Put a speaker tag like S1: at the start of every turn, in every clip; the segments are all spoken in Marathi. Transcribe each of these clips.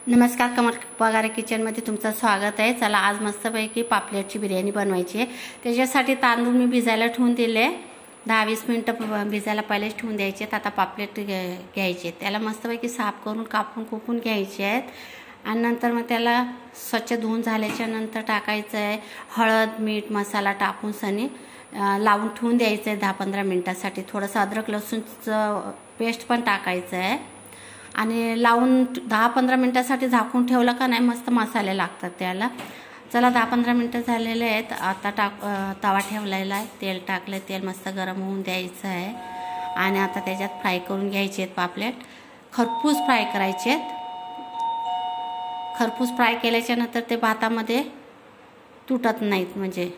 S1: नमस्कार, कमल पगारे किचनमध्ये तुमचं स्वागत आहे। चला आज मस्तपैकी पापलेटची बिर्याणी बनवायची आहे। त्याच्यासाठी तांदूळ मी भिजायला ठेवून दिले, 10-20 मिनिटं भिजायला पहिलेच ठेवून द्यायचे। आता पापलेट घ्यायचे, त्याला मस्तपैकी साफ करून कापून कुपून घ्यायचे आहेत आणि नंतर मग त्याला स्वच्छ धुवून झाल्याच्या नंतर टाकायचं आहे हळद मीठ मसाला टाकून सनी लावून ठेवून द्यायचं आहे 10-15 मिनिटासाठी। थोडंसं अद्रक लसूणचं पेस्ट पण टाकायचं आहे आणि लावून 10-15 मिनिटासाठी झाकून ठेवलं का नाही मस्त मसाले लागतात त्याला। चला 10-15 मिनिटं झालेले आहेत। आता तवा ठेवलेला आहे, तेल टाकले, तेल मस्त गरम होऊन द्यायचं आहे आणि आता त्याच्यात फ्राय करून घ्यायचे आहेत पापलेट। खरपूस फ्राय करायचे आहेत। खरपूस फ्राय केल्याच्या नंतर ते भातामध्ये तुटत नाहीत, म्हणजे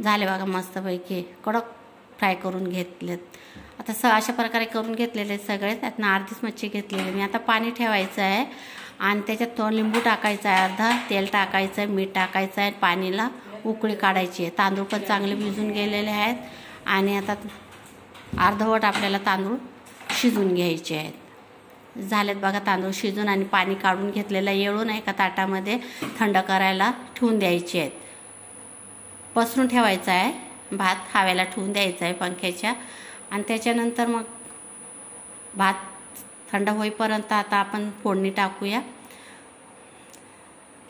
S1: झाले बघा मस्तपैकी कडक फ्राय करून घेतलेत। आता अशा प्रकारे करून घेतलेले सगळे। त्यातनं अर्धीच मच्छी घेतलेली मी। आता पाणी ठेवायचं आहे आणि त्याच्यात लिंबू टाकायचं आहे, अर्धा तेल टाकायचं आहे, मीठ टाकायचं आहे, पाणीला उकळी काढायची आहे। तांदूळ पण चांगले भिजून गेलेले आहेत आणि आता अर्धवट आपल्याला तांदूळ शिजून घ्यायचे आहेत। झालेत बघा तांदूळ शिजून आणि पाणी काढून घेतलेलं येळून एका ताटामध्ये थंड करायला ठेवून द्यायचे आहेत। पसरून ठेवायचं आहे भात, हवेला ठेवून द्यायचं आहे पंख्याच्या आणि त्याच्यानंतर मग भात थंड होईपर्यंत आता आपण फोडणी टाकूया।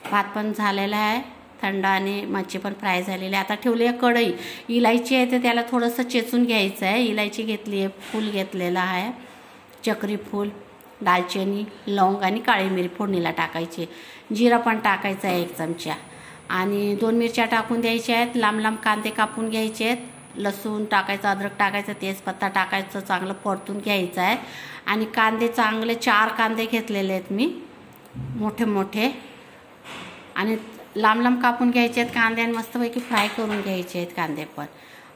S1: भात पण झालेला आहे थंड आणि मच्छी पण फ्राय झालेली आहे। आता ठेवली आहे कढई, इलायची आहे तर त्याला थोडंसं चेचून घ्यायचं आहे। इलायची घेतली आहे, फूल घेतलेलं आहे, चक्री फूल, दालचिनी, लवंग आणि काळी मिरी फोडणीला टाकायची। जिरा पण टाकायचं आहे 1 चमचा आणि 2 मिरच्या टाकून द्यायच्या आहेत। लांब लांब कांदे कापून घ्यायचे आहेत, लसूण टाकायचं, अद्रक टाकायचं, तेजपत्ता टाकायचं, चांगलं परतून घ्यायचं आहे आणि कांदे चांगले 4 कांदे घेतलेले आहेत मी मोठे मोठे आणि लांब लांब कापून घ्यायचे आहेत कांदे आणि मस्तपैकी फ्राय करून घ्यायचे आहेत कांदे पण।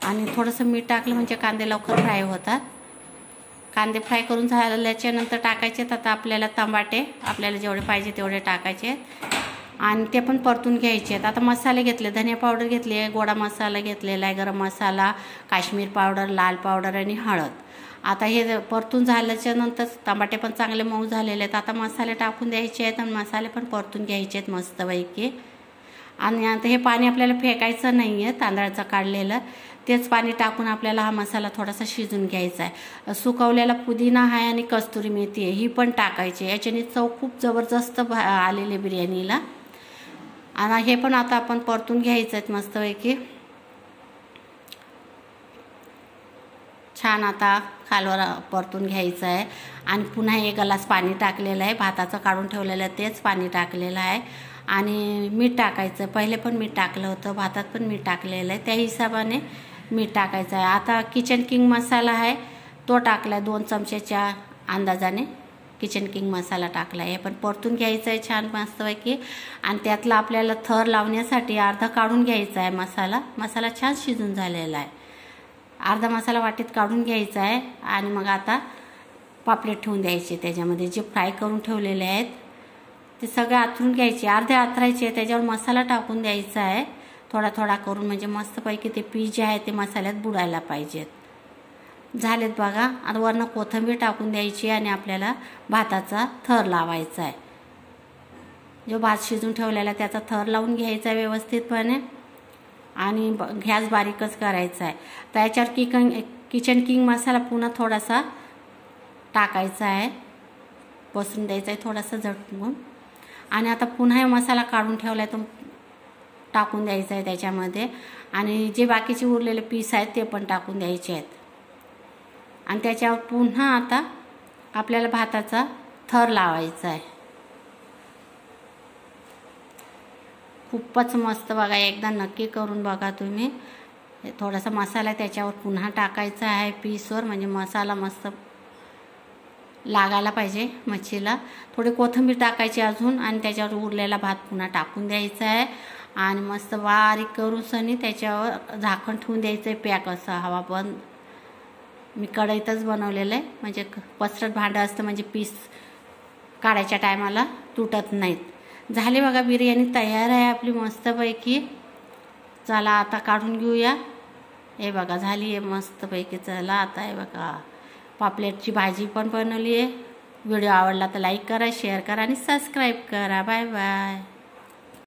S1: आणि थोडंसं मीठ टाकलं म्हणजे कांदे लवकर फ्राय होतात। कांदे फ्राय करून झाल्याच्या नंतर टाकायचे आहेत आता आपल्याला टमाटे, आपल्याला जेवढे पाहिजे तेवढे टाकायचे आहेत आणि ते पण परतून घ्यायचे आहेत। आता मसाले घेतले, धनिया पावडर घेतली आहे, गोडा मसाला घेतलेला आहे, गरम मसाला, काश्मीर पावडर, लाल पावडर आणि हळद। आता हे परतून झाल्याच्या नंतर टमाटे पण चांगले मऊ झालेले आहेत। आता मसाले टाकून द्यायचे आहेत आणि मसाले पण परतून घ्यायचे आहेत मस्तपैकी। आणि आता हे पाणी आपल्याला फेकायचं नाही आहे, तांदळाचं काढलेलं तेच पाणी टाकून आपल्याला हा मसाला थोडासा शिजून घ्यायचा आहे। सुकवलेला पुदिना आहे आणि कस्तुरी मेथी आहे, ही पण टाकायची। याच्याने चव खूप जबरदस्त आलेली बिर्याणीला। आणि हे पण आता आपण परतून घ्यायचं आहे मस्तपैकी छान। आता खालवर परतून घ्यायचं आहे आणि पुन्हा 1 ग्लास पाणी टाकलेलं आहे, भाताचं काढून ठेवलेलं आहे तेच पाणी टाकलेलं आहे आणि मीठ टाकायचं। पहिले पण मीठ टाकलं होतं, भातात पण मीठ टाकलेलं आहे, त्या हिशोबाने मीठ टाकायचं आहे। आता किचन किंग मसाला आहे तो टाकला आहे, 2 चमच्याच्या अंदाजाने किचन किंग मसाला टाकला आहे। हे पण परतून घ्यायचं आहे छान मस्तपैकी आणि त्यातला आपल्याला थर लावण्यासाठी अर्धा काढून घ्यायचा आहे मसाला छान शिजून झालेला आहे। अर्धा मसाला वाटीत काढून घ्यायचा आहे आणि मग आता पापलेट ठेवून द्यायचे त्याच्यामध्ये। जे फ्राय करून ठेवलेले आहेत ते सगळे आथरून घ्यायचे, अर्धे आथरायचे, त्याच्यावर मसाला टाकून द्यायचा आहे थोडा थोडा करून, म्हणजे मस्तपैकी ते पीस जे आहे ते मसाल्यात बुडायला पाहिजेत। झालेत बघा। आता वरनं कोथिंबीर टाकून द्यायची आणि आपल्याला भाताचा थर लावायचा आहे। जो भात शिजून ठेवलेला त्याचा थर लावून घ्यायचा आहे व्यवस्थितपणे आणि गॅस बारीकच करायचा आहे। त्याच्यावर किचन किंग मसाला पुन्हा थोडासा टाकायचा आहे, पसरून द्यायचा आहे थोडासा झटकून आणि आता पुन्हा मसाला काढून ठेवला आहे तो टाकून द्यायचा आहे त्याच्यामध्ये आणि जे बाकीचे उरलेले पीस आहेत ते पण टाकून द्यायचे आहेत आणि त्याच्यावर पुन्हा आता आपल्याला भाताचा थर लावायचा आहे। खूपच मस्त बघा, एकदा नक्की करून बघा तुम्ही। थोडासा मसाला त्याच्यावर पुन्हा टाकायचा आहे पीसवर, म्हणजे मसाला मस्त लागायला पाहिजे मच्छीला। थोडी कोथिंबीर टाकायची अजून आणि त्याच्यावर उरलेला भात पुन्हा टाकून द्यायचा आहे आणि मस्त बारीक करून सनी त्याच्यावर झाकण ठेवून द्यायचं आहे पॅक असं हवा बंद। मी कढईतच बनवलेलं आहे, म्हणजे पसरट भांडं असतं म्हणजे पीस काढायच्या टायमाला तुटत नाहीत। झाली बघा बिर्याणी तयार आहे आपली मस्तपैकी। चला आता काढून घेऊया। हे बघा झाली आहे मस्तपैकी। चला आता हे बघा पापलेटची भाजी पण बनवली आहे व्हिडिओ आवडला तर लाईक करा, शेअर करा आणि सबस्क्राईब करा. Bye bye.